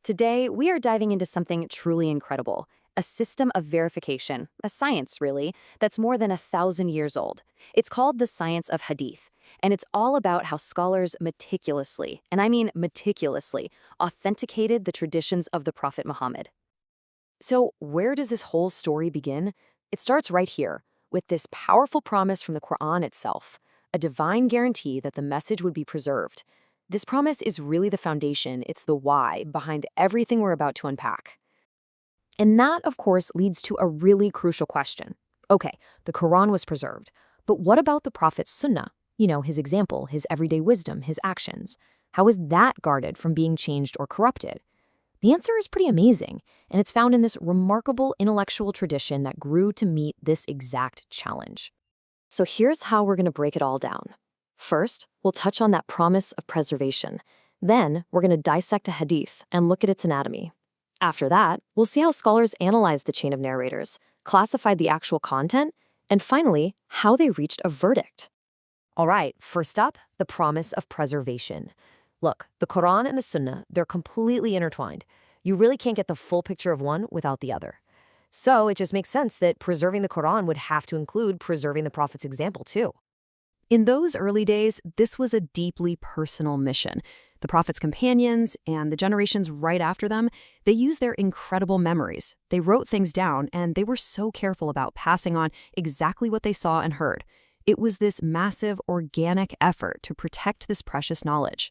Today, we are diving into something truly incredible, a system of verification, a science, really, that's more than 1,000 years old. It's called the science of Hadith, and it's all about how scholars meticulously, and I mean meticulously, authenticated the traditions of the Prophet Muhammad. So, where does this whole story begin? It starts right here, with this powerful promise from the Quran itself, a divine guarantee that the message would be preserved. This promise is really the foundation, it's the why behind everything we're about to unpack. And that, of course, leads to a really crucial question. Okay, the Quran was preserved, but what about the Prophet's sunnah? His example, his everyday wisdom, his actions. How is that guarded from being changed or corrupted? The answer is pretty amazing, and it's found in this remarkable intellectual tradition that grew to meet this exact challenge. So here's how we're going to break it all down. First, we'll touch on that promise of preservation. Then, we're going to dissect a hadith and look at its anatomy. After that, we'll see how scholars analyzed the chain of narrators, classified the actual content, and finally, how they reached a verdict. All right, first up, the promise of preservation. Look, the Quran and the Sunnah, they're completely intertwined. You really can't get the full picture of one without the other. So it just makes sense that preserving the Quran would have to include preserving the Prophet's example too. In those early days, this was a deeply personal mission. The Prophet's companions and the generations right after them, they used their incredible memories. They wrote things down, and they were so careful about passing on exactly what they saw and heard. It was this massive, organic effort to protect this precious knowledge.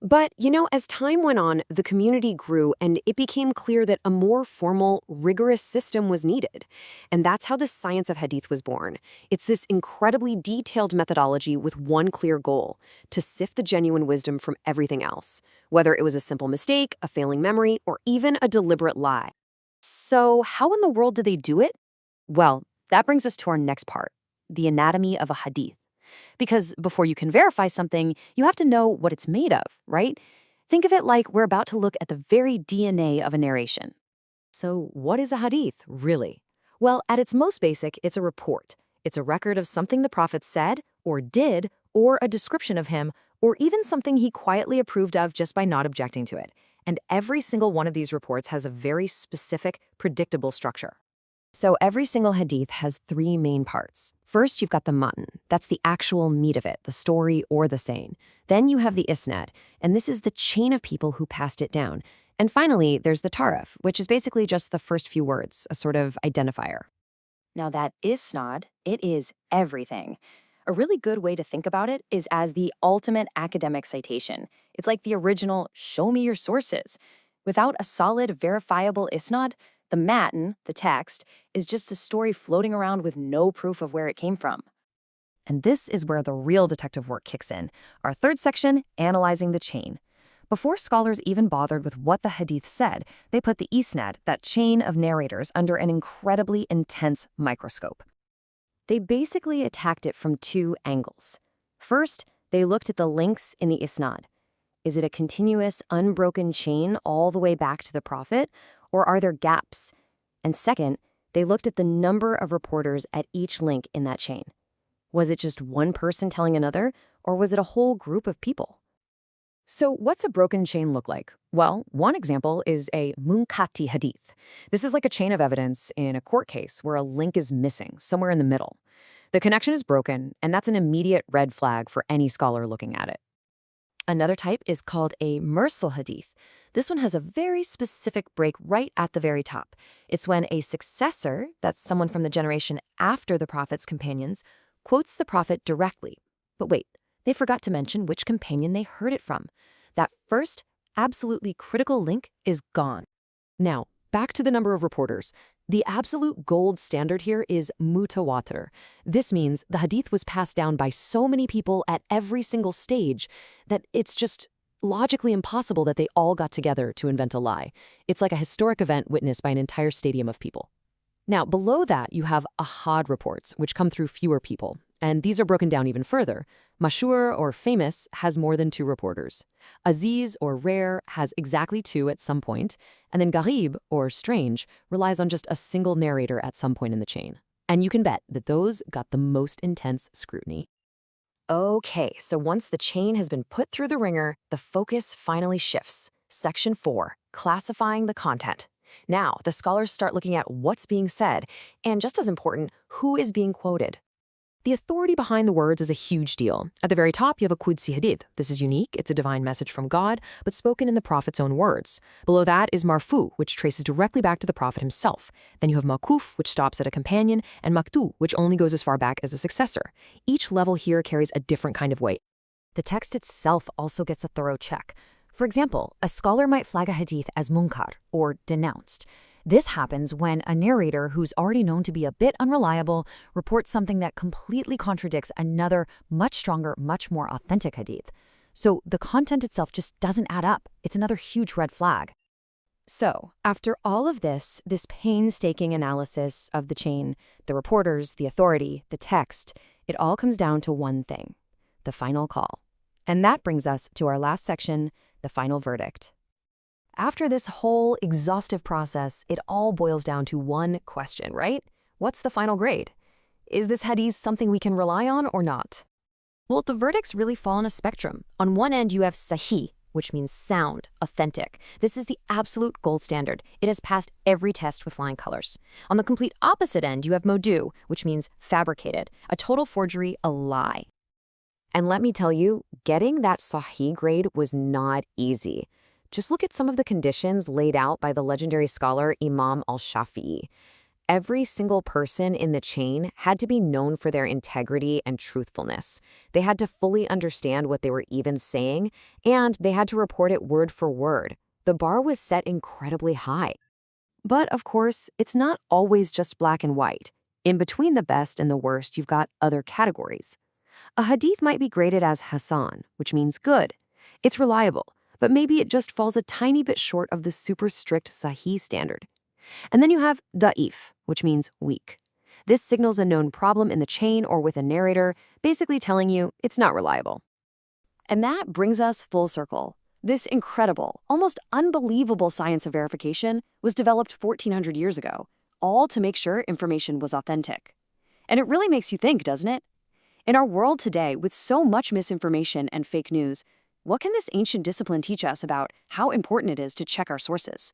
But, as time went on, the community grew and it became clear that a more formal, rigorous system was needed. And that's how the science of hadith was born. It's this incredibly detailed methodology with one clear goal: to sift the genuine wisdom from everything else, whether it was a simple mistake, a failing memory, or even a deliberate lie. So how in the world did they do it? Well, that brings us to our next part, the anatomy of a hadith. Because before you can verify something, you have to know what it's made of, right? Think of it like we're about to look at the very DNA of a narration. So what is a hadith, really? Well, at its most basic, it's a report. It's a record of something the Prophet said, or did, or a description of him, or even something he quietly approved of just by not objecting to it. And every single one of these reports has a very specific, predictable structure. So every single hadith has three main parts. First, you've got the Matn. That's the actual meat of it, the story or the saying. Then you have the Isnad, and this is the chain of people who passed it down. And finally, there's the Tarif, which is basically just the first few words, a sort of identifier. Now that Isnad, it is everything. A really good way to think about it is as the ultimate academic citation. It's like the original, show me your sources. Without a solid, verifiable Isnad, the Matn, the text, is just a story floating around with no proof of where it came from. And this is where the real detective work kicks in. Our third section, analyzing the chain. Before scholars even bothered with what the hadith said, they put the Isnad, that chain of narrators, under an incredibly intense microscope. They basically attacked it from two angles. First, they looked at the links in the Isnad. Is it a continuous, unbroken chain all the way back to the Prophet? Or are there gaps? And second, they looked at the number of reporters at each link in that chain. Was it just one person telling another, or was it a whole group of people? So what's a broken chain look like? Well, one example is a Munqati hadith. This is like a chain of evidence in a court case where a link is missing, somewhere in the middle. The connection is broken, and that's an immediate red flag for any scholar looking at it. Another type is called a mursal hadith. This one has a very specific break right at the very top. It's when a successor, that's someone from the generation after the Prophet's companions, quotes the Prophet directly. But wait, they forgot to mention which companion they heard it from. That first, absolutely critical link is gone. Now, back to the number of reporters. The absolute gold standard here is Mutawatir. This means the hadith was passed down by so many people at every single stage that it's just logically impossible that they all got together to invent a lie. It's like a historic event witnessed by an entire stadium of people. Now, below that, you have ahad reports, which come through fewer people. And these are broken down even further. Mashhur, or famous, has more than two reporters. Aziz, or rare, has exactly two at some point. And then Gharib, or strange, relies on just a single narrator at some point in the chain. And you can bet that those got the most intense scrutiny. Okay, so once the chain has been put through the ringer, the focus finally shifts. Section 4, classifying the content. Now, the scholars start looking at what's being said, and just as important, who is being quoted. The authority behind the words is a huge deal. At the very top, you have a Qudsi Hadith. This is unique. It's a divine message from God, but spoken in the Prophet's own words. Below that is Marfu, which traces directly back to the Prophet himself. Then you have Mauquf, which stops at a companion, and Maqtu, which only goes as far back as a successor. Each level here carries a different kind of weight. The text itself also gets a thorough check. For example, a scholar might flag a hadith as munkar, or denounced. This happens when a narrator who's already known to be a bit unreliable reports something that completely contradicts another, much stronger, much more authentic hadith. So the content itself just doesn't add up. It's another huge red flag. So, after all of this painstaking analysis of the chain, the reporters, the authority, the text, it all comes down to one thing: the final call. And that brings us to our last section, the final verdict. After this whole exhaustive process, it all boils down to one question, right? What's the final grade? Is this hadith something we can rely on or not? Well, the verdicts really fall on a spectrum. On one end, you have sahih, which means sound, authentic. This is the absolute gold standard. It has passed every test with flying colors. On the complete opposite end, you have Maudhu, which means fabricated, a total forgery, a lie. And let me tell you, getting that sahih grade was not easy. Just look at some of the conditions laid out by the legendary scholar Imam al-Shafi'i. Every single person in the chain had to be known for their integrity and truthfulness. They had to fully understand what they were even saying, and they had to report it word for word. The bar was set incredibly high. But of course, it's not always just black and white. In between the best and the worst, you've got other categories. A hadith might be graded as Hasan, which means good. It's reliable, but maybe it just falls a tiny bit short of the super strict Sahih standard. And then you have da'if, which means weak. This signals a known problem in the chain or with a narrator, basically telling you it's not reliable. And that brings us full circle. This incredible, almost unbelievable science of verification was developed 1400 years ago, all to make sure information was authentic. And it really makes you think, doesn't it? In our world today, with so much misinformation and fake news, what can this ancient discipline teach us about how important it is to check our sources?